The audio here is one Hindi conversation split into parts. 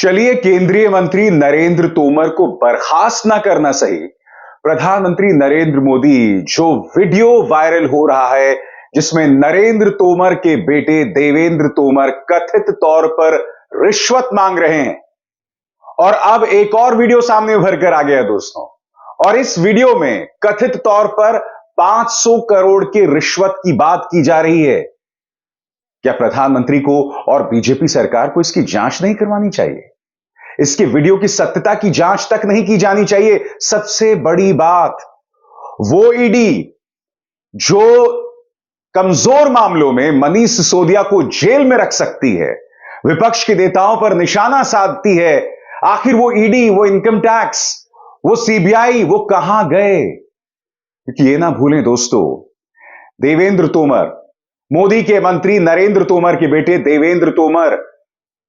चलिए, केंद्रीय मंत्री नरेंद्र तोमर को बर्खास्त ना करना सही, प्रधानमंत्री नरेंद्र मोदी जो वीडियो वायरल हो रहा है जिसमें नरेंद्र तोमर के बेटे देवेंद्र तोमर कथित तौर पर रिश्वत मांग रहे हैं और अब एक और वीडियो सामने उभर कर आ गया दोस्तों। और इस वीडियो में कथित तौर पर 500 करोड़ की रिश्वत की बात की जा रही है। क्या प्रधानमंत्री को और बीजेपी सरकार को इसकी जांच नहीं करवानी चाहिए? इसके वीडियो की सत्यता की जांच तक नहीं की जानी चाहिए? सबसे बड़ी बात, वो ईडी जो कमजोर मामलों में मनीष सिसोदिया को जेल में रख सकती है, विपक्ष के नेताओं पर निशाना साधती है, आखिर वो ईडी, वो इनकम टैक्स, वो सीबीआई, वो कहां गए? क्योंकि ये ना भूलें दोस्तों, देवेंद्र तोमर, मोदी के मंत्री नरेंद्र तोमर के बेटे देवेंद्र तोमर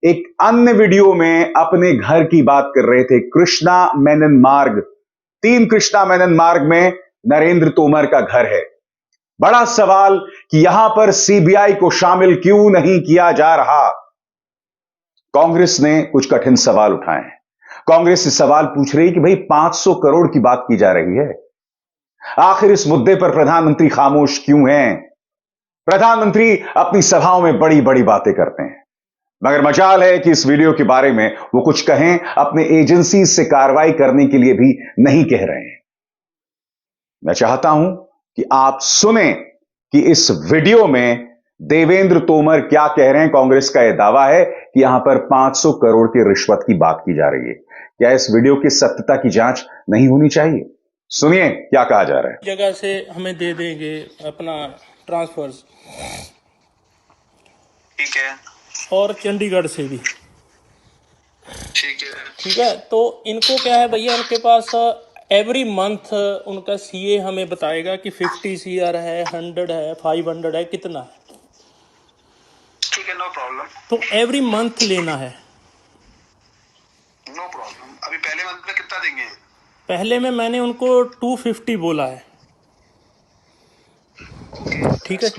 एक अन्य वीडियो में अपने घर की बात कर रहे थे। कृष्णा मेनन मार्ग, 3 कृष्णा मेनन मार्ग में नरेंद्र तोमर का घर है। बड़ा सवाल कि यहां पर सीबीआई को शामिल क्यों नहीं किया जा रहा? कांग्रेस ने कुछ कठिन सवाल उठाए हैं। कांग्रेस इस सवाल पूछ रही कि भाई 500 करोड़ की बात की जा रही है, आखिर इस मुद्दे पर प्रधानमंत्री खामोश क्यों हैं? प्रधानमंत्री अपनी सभाओं में बड़ी बड़ी बातें करते हैं, मगर मजाल है कि इस वीडियो के बारे में वो कुछ कहें, अपने एजेंसी से कार्रवाई करने के लिए भी नहीं कह रहे हैं। मैं चाहता हूं कि आप सुने कि इस वीडियो में देवेंद्र तोमर क्या कह रहे हैं। कांग्रेस का यह दावा है कि यहां पर 500 करोड़ की रिश्वत की बात की जा रही है। क्या इस वीडियो की सत्यता की जांच नहीं होनी चाहिए? सुनिए क्या कहा जा रहा है। जगह से हमें दे देंगे अपना ट्रांसफर्स, ठीक है, और चंडीगढ़ से भी ठीक है। तो इनको क्या है भैया, इनके पास एवरी मंथ उनका सीए हमें बताएगा कि 50 CR है, 100 है, 500 है, कितना है। ठीक है, नो प्रॉब्लम। तो एवरी मंथ लेना है, नो प्रॉब्लम। अभी पहले मंथ में कितना देंगे? पहले में मैंने उनको 250 बोला है, ठीक है,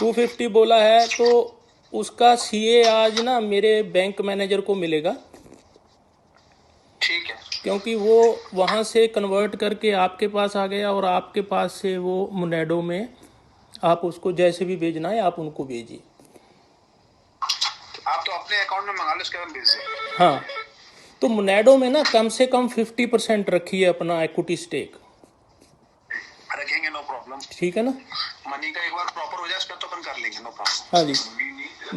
250 बोला है। तो उसका सीए आज ना मेरे बैंक मैनेजर को मिलेगा, ठीक है, क्योंकि वो वहाँ से कन्वर्ट करके आपके पास आ गया और आपके पास से वो मुनेडो में आप उसको जैसे भी भेजना है आप उनको भेजिए। आप तो अपने अकाउंट में मंगा लो, उसके बाद भेज दो। हाँ, तो मुनेडो में ना कम से कम 50% रखिए अपना इक्विटी स्टेक, रखेंगे, नो प्रॉब्लम। ठीक है ना। मनी का एक बार प्रॉपर हो जाए उसका तो अपन कर लेंगे, नो प्रॉब्लम। हाँ जी,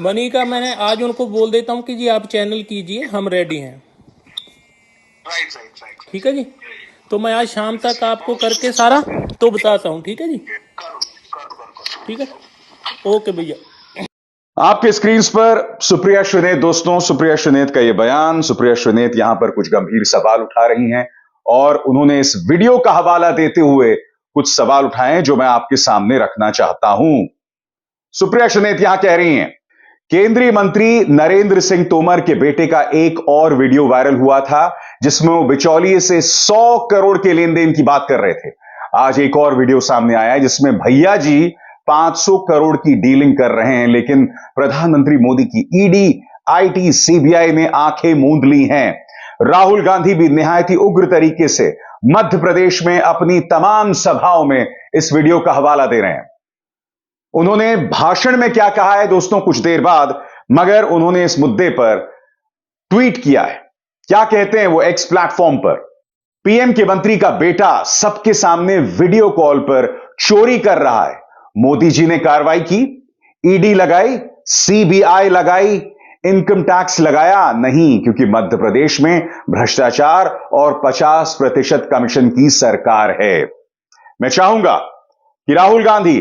मनी का मैंने आज उनको बोल देता हूँ कि जी आप चैनल कीजिए, हम रेडी हैं। राइट। ठीक है जी, तो मैं आज शाम तक आपको करके सारा तो बताता हूँ, ठीक है जी। करो। ठीक है, ओके भैया। आपके स्क्रीन पर सुप्रिया श्रीनेत दोस्तों, सुप्रिया श्रीनेत का यह बयान। सुप्रिया श्रीनेत यहां पर कुछ गंभीर सवाल उठा रही हैं और उन्होंने इस वीडियो का हवाला देते हुए कुछ सवाल उठाए जो मैं आपके सामने रखना चाहता हूं। सुप्रिया श्रीनेत यहां कह रही हैं, केंद्रीय मंत्री नरेंद्र सिंह तोमर के बेटे का एक और वीडियो वायरल हुआ था जिसमें वो बिचौलिए से 100 करोड़ के लेन देन की बात कर रहे थे। आज एक और वीडियो सामने आया है जिसमें भैया जी 500 करोड़ की डीलिंग कर रहे हैं, लेकिन प्रधानमंत्री मोदी की ईडी, आईटी, सीबीआई ने आंखें मूंद ली हैं। राहुल गांधी भी निहायत ही उग्र तरीके से मध्य प्रदेश में अपनी तमाम सभाओं में इस वीडियो का हवाला दे रहे हैं। उन्होंने भाषण में क्या कहा है दोस्तों कुछ देर बाद, मगर उन्होंने इस मुद्दे पर ट्वीट किया है। क्या कहते हैं वो एक्स प्लेटफॉर्म पर, पीएम के मंत्री का बेटा सबके सामने वीडियो कॉल पर चोरी कर रहा है, मोदी जी ने कार्रवाई की, ईडी लगाई, सीबीआई लगाई, इनकम टैक्स लगाया नहीं, क्योंकि मध्य प्रदेश में भ्रष्टाचार और 50% कमीशन की सरकार है। मैं चाहूंगा कि राहुल गांधी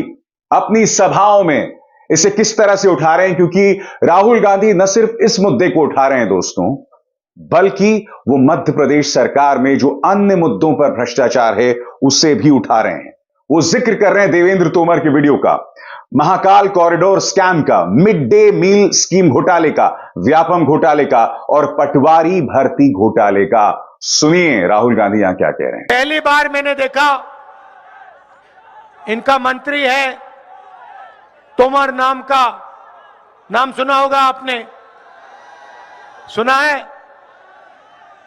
अपनी सभाओं में इसे किस तरह से उठा रहे हैं, क्योंकि राहुल गांधी न सिर्फ इस मुद्दे को उठा रहे हैं दोस्तों, बल्कि वो मध्य प्रदेश सरकार में जो अन्य मुद्दों पर भ्रष्टाचार है उसे भी उठा रहे हैं। वो जिक्र कर रहे हैं देवेंद्र तोमर के वीडियो का, महाकाल कॉरिडोर स्कैम का, मिड डे मील स्कीम घोटाले का, व्यापम घोटाले का और पटवारी भर्ती घोटाले का। सुनिए राहुल गांधी यहां क्या कह रहे हैं। पहली बार मैंने देखा, इनका मंत्री है तोमर नाम का, नाम सुना होगा आपने, सुना है?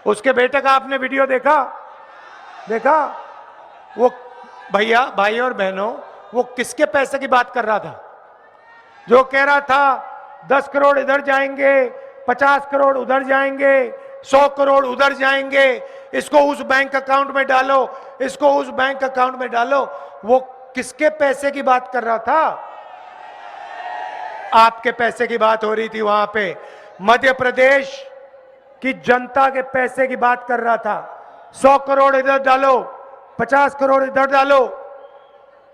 उसके बेटे का आपने वीडियो देखा? वो भैया, भाई और बहनों, वो किसके पैसे की बात कर रहा था? जो कह रहा था 10 करोड़ इधर जाएंगे, 50 करोड़ उधर जाएंगे, 100 करोड़ उधर जाएंगे, इसको उस बैंक अकाउंट में डालो, इसको उस बैंक अकाउंट में डालो। वो किसके पैसे की बात कर रहा था? आपके पैसे की बात हो रही थी वहां पे। मध्य प्रदेश की जनता के पैसे की बात कर रहा था। 100 करोड़ इधर डालो, 50 करोड़ इधर डालो,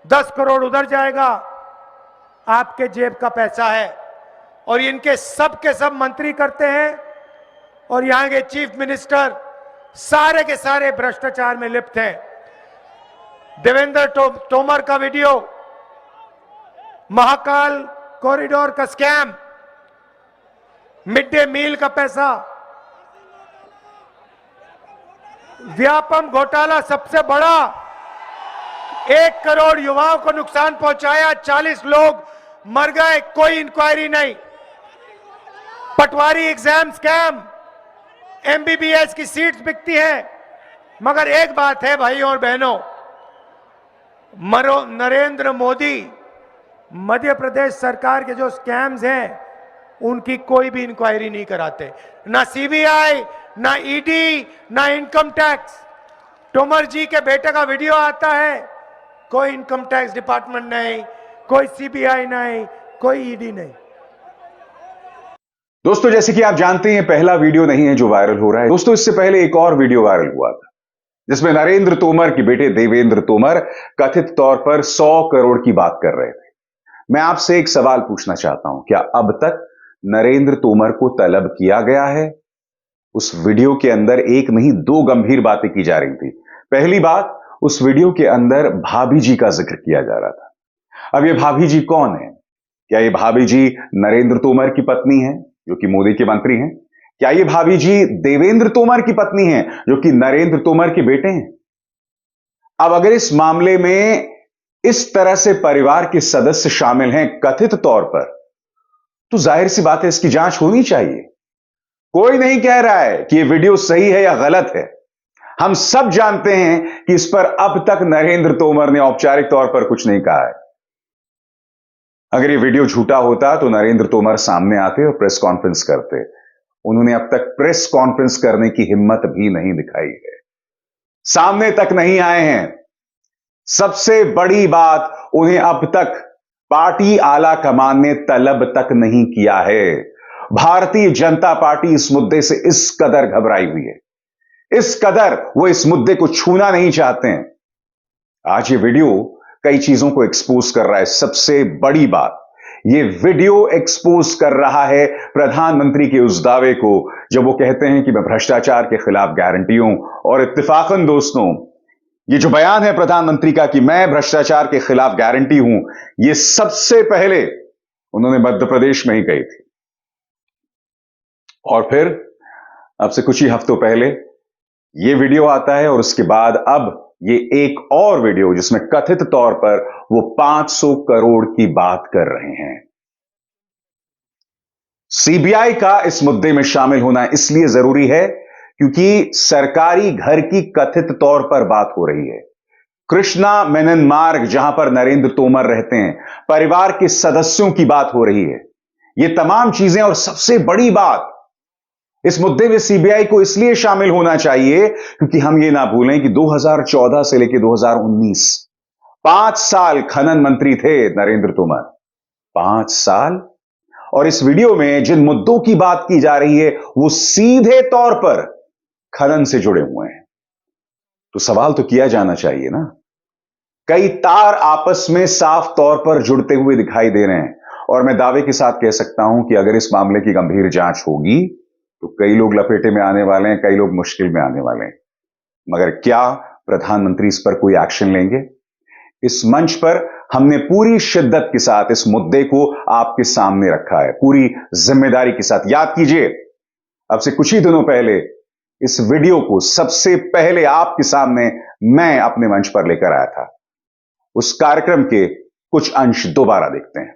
10 करोड़ उधर जाएगा, आपके जेब का पैसा है। और इनके सब के सब मंत्री करते हैं और यहां के चीफ मिनिस्टर सारे के सारे भ्रष्टाचार में लिप्त हैं। देवेंद्र तोमर का वीडियो, महाकाल कॉरिडोर का स्कैम, मिड डे मील का पैसा, व्यापम घोटाला सबसे बड़ा, 1 करोड़ युवाओं को नुकसान पहुंचाया, 40 लोग मर गए, कोई इंक्वायरी नहीं। पटवारी एग्जाम स्कैम, एमबीबीएस की सीट्स बिकती हैं। मगर एक बात है भाइयों और बहनों, नरेंद्र मोदी मध्य प्रदेश सरकार के जो स्कैम्स हैं उनकी कोई भी इंक्वायरी नहीं कराते, ना सीबीआई, ना ईडी, ना इनकम टैक्स। तोमर जी के बेटे का वीडियो आता है, कोई इनकम टैक्स डिपार्टमेंट नहीं, कोई सीबीआई नहीं, कोई ईडी नहीं। दोस्तों, जैसे कि आप जानते हैं, पहला वीडियो नहीं है जो वायरल हो रहा है। दोस्तों, इससे पहले एक और वीडियो वायरल हुआ था जिसमें नरेंद्र तोमर के बेटे देवेंद्र तोमर कथित तौर पर 100 करोड़ की बात कर रहे थे। मैं आपसे एक सवाल पूछना चाहता हूं, क्या अब तक नरेंद्र तोमर को तलब किया गया है? उस वीडियो के अंदर एक नहीं 2 गंभीर बातें की जा रही थी। पहली बात, उस वीडियो के अंदर भाभी जी का जिक्र किया जा रहा था। अब ये भाभी जी कौन है? क्या ये भाभी जी नरेंद्र तोमर की पत्नी है जो कि मोदी के मंत्री हैं? क्या ये भाभी जी देवेंद्र तोमर की पत्नी हैं जो कि नरेंद्र तोमर के बेटे हैं? अब अगर इस मामले में इस तरह से परिवार के सदस्य शामिल हैं कथित तौर पर, तो जाहिर सी बात है इसकी जांच होनी चाहिए। कोई नहीं कह रहा है कि यह वीडियो सही है या गलत है। हम सब जानते हैं कि इस पर अब तक नरेंद्र तोमर ने औपचारिक तौर पर कुछ नहीं कहा है। अगर यह वीडियो झूठा होता तो नरेंद्र तोमर सामने आते और प्रेस कॉन्फ्रेंस करते। उन्होंने अब तक प्रेस कॉन्फ्रेंस करने की हिम्मत भी नहीं दिखाई है, सामने तक नहीं आए हैं। सबसे बड़ी बात, उन्हें अब तक पार्टी आला कमान ने तलब तक नहीं किया है। भारतीय जनता पार्टी इस मुद्दे से इस कदर घबराई हुई है, इस कदर वो इस मुद्दे को छूना नहीं चाहते हैं। आज ये वीडियो कई चीजों को एक्सपोज कर रहा है। सबसे बड़ी बात, ये वीडियो एक्सपोज कर रहा है प्रधानमंत्री के उस दावे को जब वो कहते हैं कि मैं भ्रष्टाचार के खिलाफ गारंटी हूं। और इत्तेफाकन दोस्तों, ये जो बयान है प्रधानमंत्री का कि मैं भ्रष्टाचार के खिलाफ गारंटी हूं, ये सबसे पहले उन्होंने मध्य प्रदेश में ही कही थी। और फिर अब से कुछ ही हफ्तों पहले ये वीडियो आता है और उसके बाद अब ये एक और वीडियो जिसमें कथित तौर पर वो 500 करोड़ की बात कर रहे हैं। सीबीआई का इस मुद्दे में शामिल होना इसलिए जरूरी है क्योंकि सरकारी घर की कथित तौर पर बात हो रही है। कृष्णा मेनन मार्ग, जहां पर नरेंद्र तोमर रहते हैं, परिवार के सदस्यों की बात हो रही है। ये तमाम चीजें, और सबसे बड़ी बात, इस मुद्दे में सीबीआई को इसलिए शामिल होना चाहिए क्योंकि हम ये ना भूलें कि 2014 से लेकर 2019 5 साल खनन मंत्री थे नरेंद्र तोमर। 5 साल। और इस वीडियो में जिन मुद्दों की बात की जा रही है वो सीधे तौर पर खनन से जुड़े हुए हैं। तो सवाल तो किया जाना चाहिए ना। कई तार आपस में साफ तौर पर जुड़ते हुए दिखाई दे रहे हैं। और मैं दावे के साथ कह सकता हूं कि अगर इस मामले की गंभीर जांच होगी तो कई लोग लपेटे में आने वाले हैं, कई लोग मुश्किल में आने वाले हैं। मगर क्या प्रधानमंत्री इस पर कोई एक्शन लेंगे? इस मंच पर हमने पूरी शिद्दत के साथ इस मुद्दे को आपके सामने रखा है, पूरी जिम्मेदारी के साथ। याद कीजिए, अब से कुछ ही दिनों पहले इस वीडियो को सबसे पहले आपके सामने मैं अपने मंच पर लेकर आया था। उस कार्यक्रम के कुछ अंश दोबारा देखते हैं।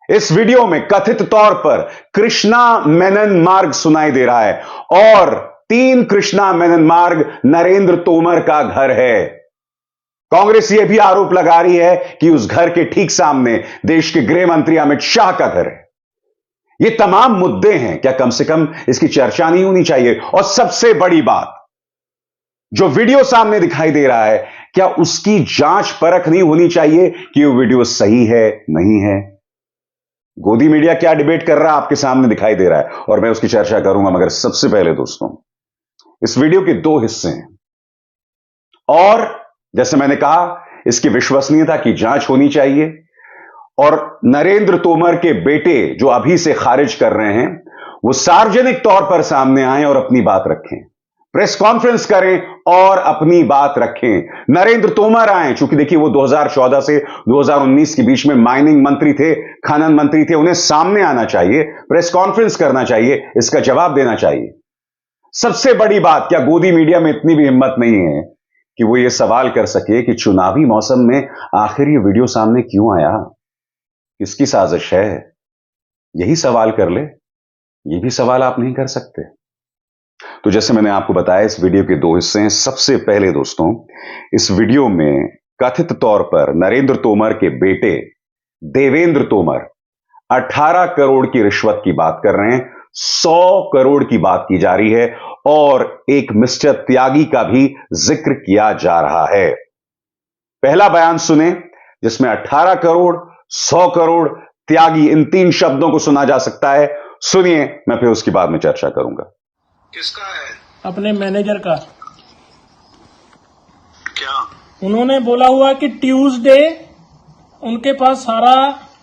इस वीडियो में कथित तौर पर कृष्णा मेनन मार्ग सुनाई दे रहा है और 3 कृष्णा मेनन मार्ग नरेंद्र तोमर का घर है। कांग्रेस यह भी आरोप लगा रही है कि उस घर के ठीक सामने देश के गृह मंत्री अमित शाह का घर है। ये तमाम मुद्दे हैं, क्या कम से कम इसकी चर्चा नहीं होनी चाहिए? और सबसे बड़ी बात, जो वीडियो सामने दिखाई दे रहा है, क्या उसकी जांच परख नहीं होनी चाहिए कि वो वीडियो सही है नहीं है? गोदी मीडिया क्या डिबेट कर रहा है आपके सामने दिखाई दे रहा है और मैं उसकी चर्चा करूंगा। मगर सबसे पहले दोस्तों, इस वीडियो के 2 हिस्से हैं और जैसे मैंने कहा, इसकी विश्वसनीयता की जांच होनी चाहिए और नरेंद्र तोमर के बेटे जो अभी से खारिज कर रहे हैं, वो सार्वजनिक तौर पर सामने आए और अपनी बात रखें, प्रेस कॉन्फ्रेंस करें और अपनी बात रखें। नरेंद्र तोमर आए, चूंकि देखिए वो 2014 से 2019 के बीच में माइनिंग मंत्री थे, खनन मंत्री थे, उन्हें सामने आना चाहिए, प्रेस कॉन्फ्रेंस करना चाहिए, इसका जवाब देना चाहिए। सबसे बड़ी बात, क्या गोदी मीडिया में इतनी भी हिम्मत नहीं है कि वो ये सवाल कर सके कि चुनावी मौसम में आखिर ये वीडियो सामने क्यों आया, किसकी साजिश है? यही सवाल कर ले। ये भी सवाल आप नहीं कर सकते। तो जैसे मैंने आपको बताया, इस वीडियो के 2 हिस्से हैं। सबसे पहले दोस्तों, इस वीडियो में कथित तौर पर नरेंद्र तोमर के बेटे देवेंद्र तोमर 18 करोड़ की रिश्वत की बात कर रहे हैं, 100 करोड़ की बात की जा रही है और एक मिस्टर त्यागी का भी जिक्र किया जा रहा है। पहला बयान सुने जिसमें 18 करोड़, 100 करोड़, त्यागी, इन 3 शब्दों को सुना जा सकता है। सुनिए, मैं फिर उसके बाद में चर्चा करूंगा। किसका है? अपने मैनेजर का। क्या? उन्होंने बोला हुआ कि ट्यूसडे उनके पास सारा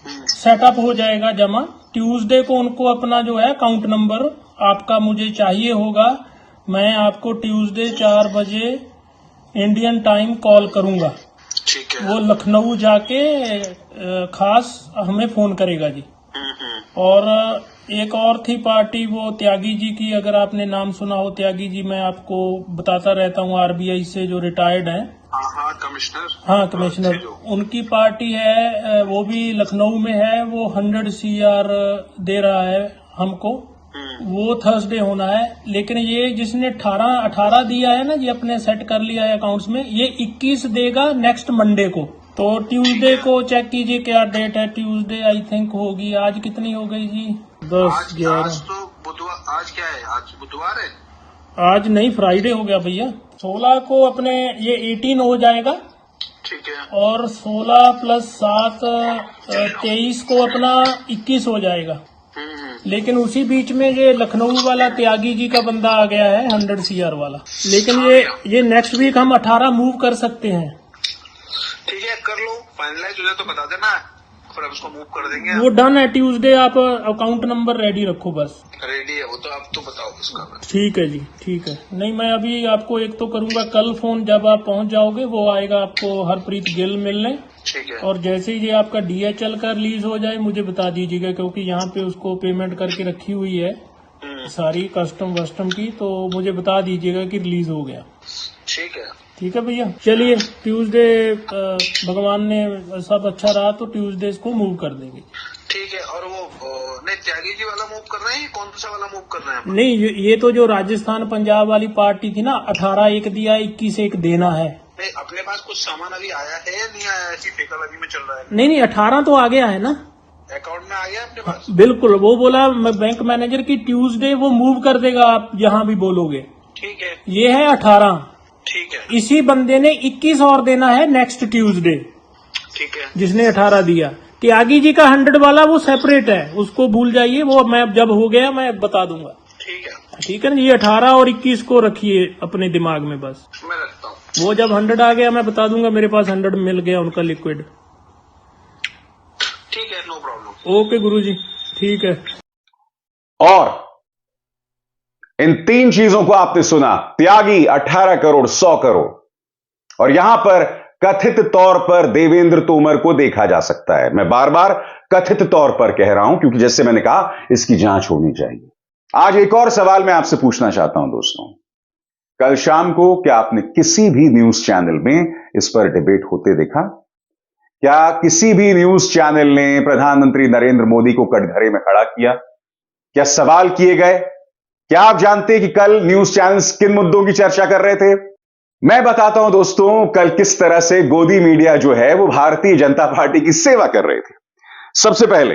सेटअप हो जाएगा जमा। ट्यूसडे को उनको अपना जो है अकाउंट नंबर आपका मुझे चाहिए होगा। मैं आपको ट्यूसडे 4 बजे इंडियन टाइम कॉल करूंगा। ठीक है। वो लखनऊ जाके खास हमें फोन करेगा जी। और एक और थी पार्टी, वो त्यागी जी की, अगर आपने नाम सुना हो त्यागी जी, मैं आपको बताता रहता हूँ, आरबीआई से जो रिटायर्ड हैं। हाँ, कमिश्नर। हाँ, कमिश्नर। उनकी पार्टी है, वो भी लखनऊ में है। वो 100 CR दे रहा है हमको। वो थर्सडे होना है। लेकिन ये जिसने 18 दिया है ना जी, अपने सेट कर लिया है अकाउंट्स में, ये 21 देगा नेक्स्ट मंडे को। तो ट्यूसडे को चेक कीजिए क्या डेट है। ट्यूसडे आई थिंक होगी। आज कितनी हो गई जी? 10, 11। आज तो बुधवार। आज क्या है? आज बुधवार है। आज नहीं, फ्राइडे हो गया भैया। 16 को अपने ये 18 हो जाएगा। ठीक है। और 16 + 7 23 को अपना 21 हो जाएगा। लेकिन उसी बीच में ये लखनऊ वाला त्यागी जी का बंदा आ गया है, 100 CR वाला। लेकिन ये नेक्स्ट वीक हम 18 मूव कर सकते हैं। ठीक है, कर लो। फाइनलाइज हो जाए तो बता देना, फिर हम उसको मूव कर देंगे। वो डन है। ट्यूसडे आप अकाउंट नंबर रेडी रखो बस। रेडी है वो तो। आप तो बताओ किसका है। ठीक है जी, ठीक है। नहीं, मैं अभी आपको एक तो करूंगा कल फोन, जब आप पहुंच जाओगे वो आएगा आपको हरप्रीत गिल मिलने। ठीक है। और जैसे ही ये आपका DHL का रिलीज हो जाए मुझे बता दीजिएगा, क्योंकि यहाँ पे उसको पेमेंट करके रखी हुई है सारी कस्टम वस्टम की। तो मुझे बता दीजिएगा कि रिलीज हो गया। ठीक है। ठीक है भैया, चलिए ट्यूसडे भगवान ने सब अच्छा रहा तो ट्यूसडे इसको मूव कर देंगे। ठीक है। और वो नहीं, त्यागी जी वाला मूव कर रहे हैं, कौन सा वाला मूव कर रहे हैं? नहीं, ये तो जो राजस्थान पंजाब वाली पार्टी थी ना, 18 एक दिया, 21 एक देना है। नहीं, अपने पास कुछ सामान अभी आया है या नहीं आया? ऐसी फेकल अभी में चल रहा है। नहीं, 18 तो आ गया है ना, अकाउंट में आ गया अपने पास। बिल्कुल। वो बोला बैंक मैनेजर की ट्यूसडे वो मूव कर देगा, आप जहां भी बोलोगे। ठीक है। ये है 18। ठीक है। इसी बंदे ने 21 और देना है नेक्स्ट ट्यूसडे, ठीक है। जिसने 18 दिया। त्यागी जी का 100 वाला वो सेपरेट है, उसको भूल जाइए। वो मैं जब हो गया मैं बता दूंगा। ठीक है। ठीक है ना। ये 18 और 21 को रखिए अपने दिमाग में बस। मैं रखता हूँ। वो जब 100 आ गया मैं बता दूंगा, मेरे पास 100 मिल गया उनका लिक्विड। ठीक है, नो प्रॉब्लम। ओके गुरुजी, ठीक है। और इन 3 चीजों को आपने सुना, त्यागी 18 करोड़, 100 करोड़, और यहां पर कथित तौर पर देवेंद्र तोमर को देखा जा सकता है। मैं बार बार कथित तौर पर कह रहा हूं क्योंकि जैसे मैंने कहा, इसकी जांच होनी चाहिए। आज एक और सवाल मैं आपसे पूछना चाहता हूं दोस्तों। कल शाम को क्या आपने किसी भी न्यूज चैनल में इस पर डिबेट होते देखा? क्या किसी भी न्यूज चैनल ने प्रधानमंत्री नरेंद्र मोदी को कटघरे में खड़ा किया? क्या सवाल किए गए? क्या आप जानते हैं कि कल न्यूज चैनल्स किन मुद्दों की चर्चा कर रहे थे? मैं बताता हूं दोस्तों, कल किस तरह से गोदी मीडिया जो है वो भारतीय जनता पार्टी की सेवा कर रहे थे। सबसे पहले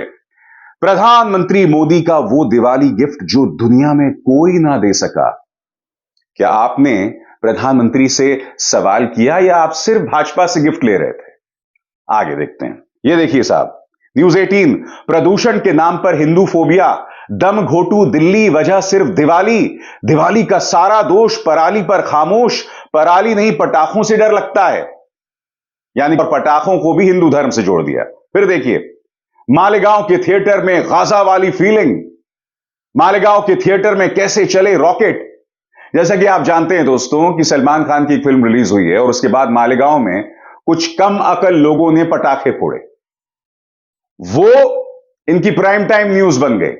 प्रधानमंत्री मोदी का वो दिवाली गिफ्ट जो दुनिया में कोई ना दे सका। क्या आपने प्रधानमंत्री से सवाल किया या आप सिर्फ भाजपा से गिफ्ट ले रहे थे? आगे देखते हैं। ये देखिए साहब, न्यूज 18, प्रदूषण के नाम पर हिंदू फोबिया, दम घोटू दिल्ली, वजह सिर्फ दिवाली, दिवाली का सारा दोष पराली पर खामोश, पराली नहीं पटाखों से डर लगता है। यानी पर पटाखों को भी हिंदू धर्म से जोड़ दिया। फिर देखिए, मालेगांव के थिएटर में गाजा वाली फीलिंग, मालेगांव के थिएटर में कैसे चले रॉकेट। जैसा कि आप जानते हैं दोस्तों कि सलमान खान की एक फिल्म रिलीज हुई है और उसके बाद मालेगांव में कुछ कम अकल लोगों ने पटाखे फोड़े। वो इनकी प्राइम टाइम न्यूज बन गए।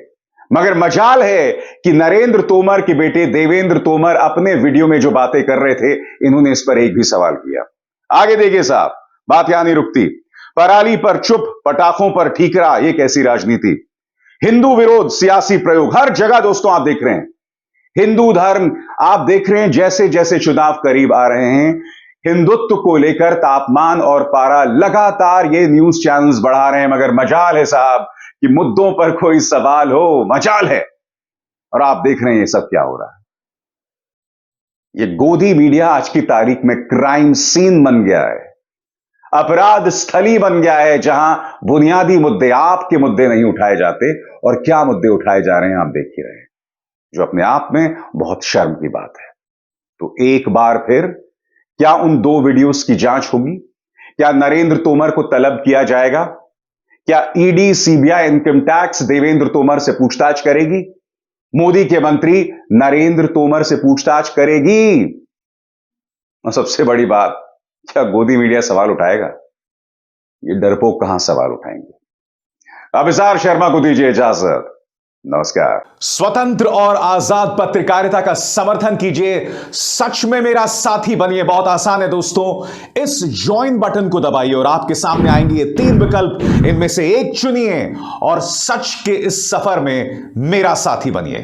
मगर मजाल है कि नरेंद्र तोमर के बेटे देवेंद्र तोमर अपने वीडियो में जो बातें कर रहे थे, इन्होंने इस पर एक भी सवाल किया। आगे देखिए साहब, बात यहां नहीं रुकती। पराली पर चुप, पटाखों पर ठीकरा, ये कैसी राजनीति? हिंदू विरोध सियासी प्रयोग हर जगह दोस्तों आप देख रहे हैं। हिंदू धर्म आप देख रहे हैं, जैसे जैसे चुनाव करीब आ रहे हैं, हिंदुत्व को लेकर तापमान और पारा लगातार ये न्यूज चैनल्स बढ़ा रहे हैं। मगर मजाल है साहब कि मुद्दों पर कोई सवाल हो, मजाल है। और आप देख रहे हैं ये सब क्या हो रहा है। ये गोदी मीडिया आज की तारीख में क्राइम सीन बन गया है, अपराध स्थली बन गया है, जहां बुनियादी मुद्दे, आपके मुद्दे नहीं उठाए जाते और क्या मुद्दे उठाए जा रहे हैं आप देख ही रहे हैं, जो अपने आप में बहुत शर्म की बात है। तो एक बार फिर क्या उन 2 वीडियोस की जांच होगी? क्या नरेंद्र तोमर को तलब किया जाएगा? क्या ED, CBI, income tax Devendra Tomar से पूछताछ करेगी? मोदी के मंत्री नरेंद्र तोमर से पूछताछ करेगी? और सबसे बड़ी बात, क्या गोदी मीडिया सवाल उठाएगा? ये डरपोक कहां सवाल उठाएंगे? अभिसार शर्मा को दीजिए इजाजत। नमस्कार। स्वतंत्र और आजाद पत्रकारिता का समर्थन कीजिए, सच में मेरा साथी बनिए। बहुत आसान है दोस्तों, इस ज्वाइन बटन को दबाइए और आपके सामने आएंगे ये 3 विकल्प, इनमें से एक चुनिए और सच के इस सफर में मेरा साथी बनिए।